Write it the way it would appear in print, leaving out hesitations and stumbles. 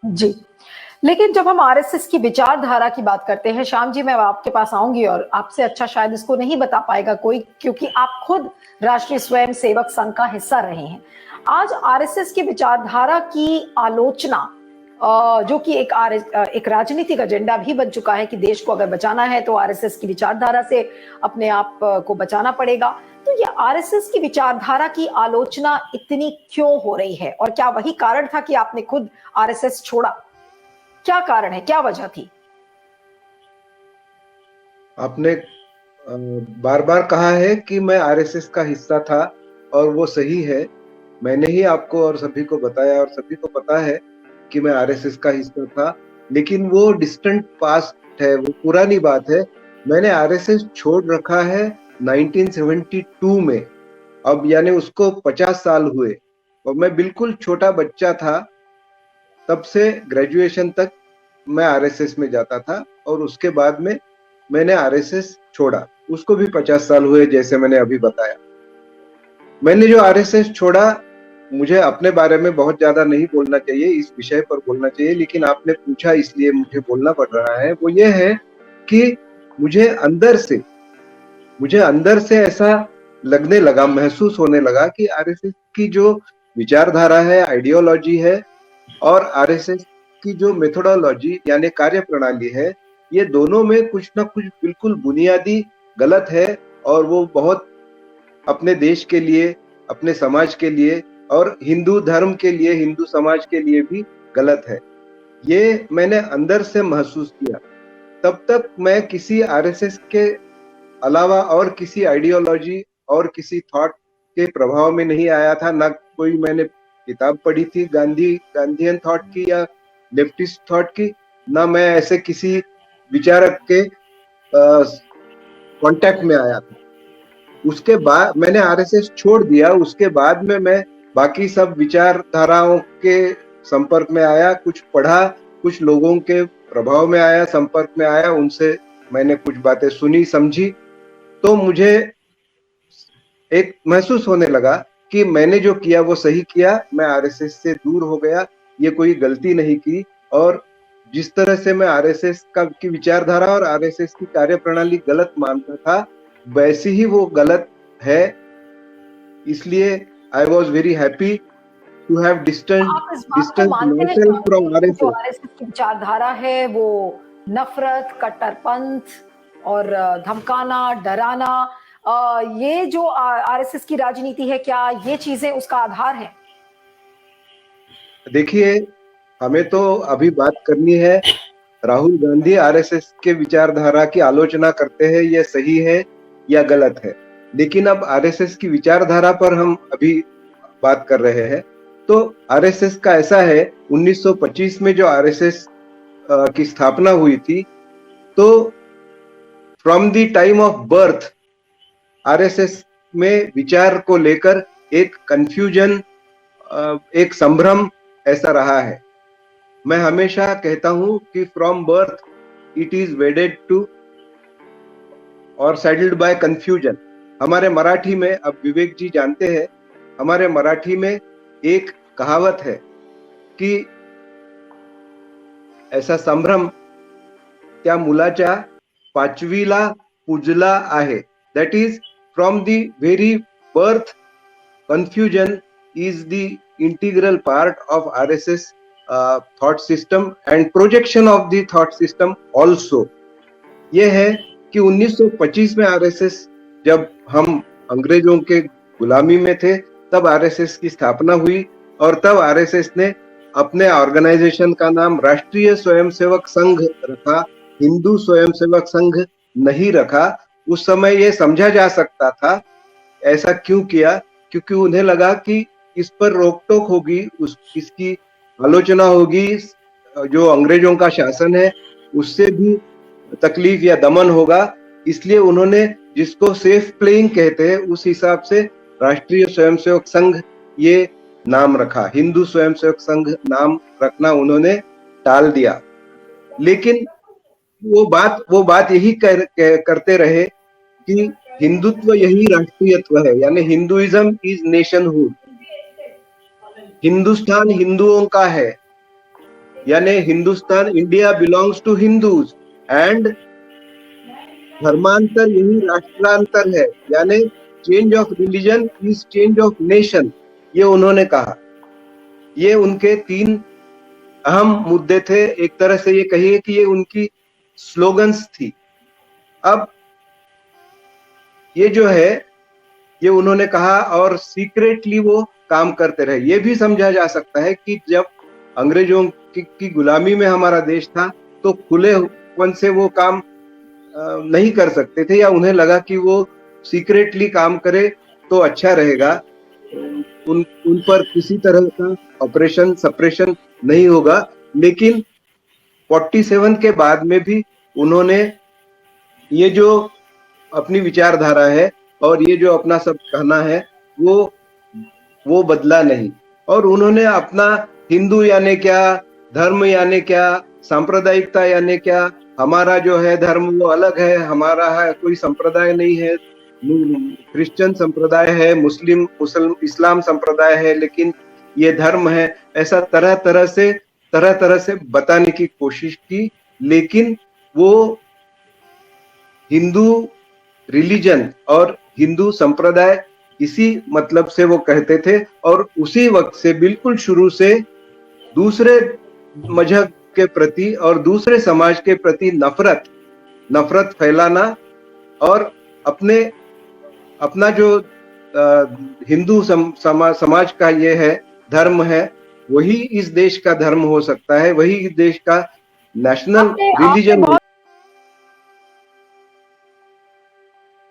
जी। लेकिन जब हम आरएसएस की विचारधारा की बात करते हैं, श्याम जी, मैं आपके पास आऊंगी और आपसे अच्छा शायद इसको नहीं बता पाएगा कोई, क्योंकि आप खुद राष्ट्रीय स्वयंसेवक संघ का हिस्सा रहे हैं। आज आरएसएस की विचारधारा की आलोचना, जो कि एक राजनीतिक एजेंडा भी बन चुका है कि देश को अगर बचाना है तो आरएसएस की विचारधारा से अपने आप को बचाना पड़ेगा। तो ये आरएसएस की विचारधारा की आलोचना इतनी क्यों हो रही है, और क्या वही कारण था कि आपने खुद आरएसएस छोड़ा? क्या कारण है, क्या वजह थी? आपने बार बार कहा है कि मैं आरएसएस का हिस्सा था, और वो सही है। मैंने ही आपको और सभी को बताया, और सभी को पता है कि मैं आरएसएस का हिस्सा था, लेकिन वो डिस्टेंट पास्ट है, वो पुरानी बात है। मैंने आरएसएस छोड़ रखा है 1972 में, अब यानी उसको 50 साल हुए, और मैं बिल्कुल छोटा बच्चा था। तब से ग्रेजुएशन तक मैं आरएसएस में जाता था, और उसके बाद में मैंने आरएसएस छोड़ा, उसको भी 50 साल हुए, जैसे मैंने अभी बताया। मैंने जो आरएसएस छोड़ा, मुझे अपने बारे में बहुत ज्यादा नहीं बोलना चाहिए, इस विषय पर बोलना चाहिए, लेकिन आपने पूछा इसलिए मुझे बोलना पड़ रहा है। वो ये है कि मुझे अंदर से ऐसा लगने लगा, महसूस होने लगा कि आरएसएस की जो विचारधारा है, आइडियोलॉजी है, और आरएसएस की जो मेथोडोलॉजी यानी कार्य प्रणाली है, ये दोनों में कुछ ना कुछ बिल्कुल बुनियादी गलत है, और वो बहुत अपने देश के लिए, अपने समाज के लिए, और हिंदू धर्म के लिए, हिंदू समाज के लिए भी गलत है। ये मैंने अंदर से महसूस किया। तब तक मैं किसी आरएसएस के अलावा और किसी आइडियोलॉजी और किसी थॉट के प्रभाव में नहीं आया था। ना कोई मैंने किताब पढ़ी थी गांधीयन थॉट की या लेफ्टिस्ट थॉट की, ना मैं ऐसे किसी विचारक के कांटेक्ट में आया था। उसके बाद मैंने आरएसएस छोड़ दिया, उसके बाद में मैं बाकी सब विचारधाराओं के संपर्क में आया, कुछ पढ़ा, कुछ लोगों के प्रभाव में आया, संपर्क में आया, उनसे मैंने कुछ बातें सुनी, समझी, तो मुझे एक महसूस होने लगा कि मैंने जो किया वो सही किया। मैं आरएसएस से दूर हो गया, ये कोई गलती नहीं की, और जिस तरह से मैं आरएसएस की विचारधारा और आरएसएस की कार्यप्रणाली गलत मानता था, वैसी ही वो गलत है। इसलिए I was very happy to have distance myself from RSS. जो आरएसएस की विचारधारा है वो नफरत, कट्टरपंथ और धमकाना, डराना, ये जो आरएसएस की राजनीति है, क्या ये चीजें उसका आधार है? देखिए, हमें तो अभी बात करनी है, राहुल गांधी आरएसएस के विचारधारा की आलोचना करते हैं, यह सही है या गलत है, लेकिन अब आरएसएस की विचारधारा पर हम अभी बात कर रहे हैं। तो आरएसएस का ऐसा है, 1925 में जो आरएसएस की स्थापना हुई थी, तो from the time of birth RSS में विचार को लेकर एक कंफ्यूजन, एक संभ्रम ऐसा रहा है। मैं हमेशा कहता हूं कि from birth it is wedded to और सैडल्ड बाय कंफ्यूजन। हमारे मराठी में, अब विवेक जी जानते हैं, हमारे मराठी में एक कहावत है कि ऐसा संभ्रम त्या मुलाच्या पाचवीला पूजला आहे। That is from the very birth confusion is the integral part of RSS thought system and projection of the thought system also। ये है कि 1925 में आरएसएस, जब हम अंग्रेजों के गुलामी में थे, तब आरएसएस की स्थापना हुई, और तब आरएसएस ने अपने ऑर्गेनाइजेशन का नाम राष्ट्रीय स्वयंसेवक संघ रखा, हिंदू स्वयंसेवक संघ नहीं रखा। उस समय ये समझा जा सकता था। ऐसा क्यों किया? क्योंकि उन्हें लगा कि इस पर रोक टोक होगी, इसकी आलोचना होगी, जो अंग्रेजों का शासन है उससे भी तकलीफ या दमन होगा। इसलिए उन्होंने, जिसको सेफ प्लेइंग कहते हैं, उस हिसाब से राष्ट्रीय स्वयंसेवक संघ ये नाम रखा। हिंदू स्वयंसेवक संघ नाम रखना उन्होंने टाल दिया। लेकिन वो बात यही करते रहे कि हिंदुत्व यही राष्ट्रीयत्व है, यानी हिंदुइज्म इज नेशनहुड, हिंदुस्तान हिंदुओं का है, यानी Hindustan, India belongs to Hindus and धर्मांतर यही राष्ट्रांतर है, यानी change of religion is change of nation, ये उन्होंने कहा। ये उनके 3 अहम मुद्दे थे। एक तरह से ये कहिए कि ये उनकी स्लोगन्स थी। अब ये जो है ये उन्होंने कहा और सीक्रेटली वो काम करते रहे। ये भी समझा जा सकता है कि जब अंग्रेजों की गुलामी में हमारा देश था तो खुलेपन से वो काम नहीं कर सकते थे, या उन्हें लगा कि वो सीक्रेटली काम करे तो अच्छा रहेगा, उन पर किसी तरह का ऑपरेशन सप्रेशन नहीं होगा। लेकिन 47 के बाद में भी उन्होंने ये जो अपनी विचारधारा है और ये जो अपना सब कहना है वो बदला नहीं। और उन्होंने अपना हिंदू यानी क्या, धर्म यानी क्या, सांप्रदायिकता यानी क्या, हमारा जो है धर्म वो अलग है, हमारा है कोई संप्रदाय नहीं है, क्रिश्चियन संप्रदाय है, मुस्लिम इस्लाम संप्रदाय है, लेकिन ये धर्म है, ऐसा तरह तरह से बताने की कोशिश की। लेकिन वो हिंदू रिलीजन और हिंदू संप्रदाय इसी मतलब से वो कहते थे, और उसी वक्त से बिल्कुल शुरू से दूसरे मजहब के प्रति और दूसरे समाज के प्रति नफरत फैलाना और अपना जो हिंदू समाज का ये है धर्म है, वही इस देश का धर्म हो सकता है, वही इस देश का नेशनल रिलीजन हो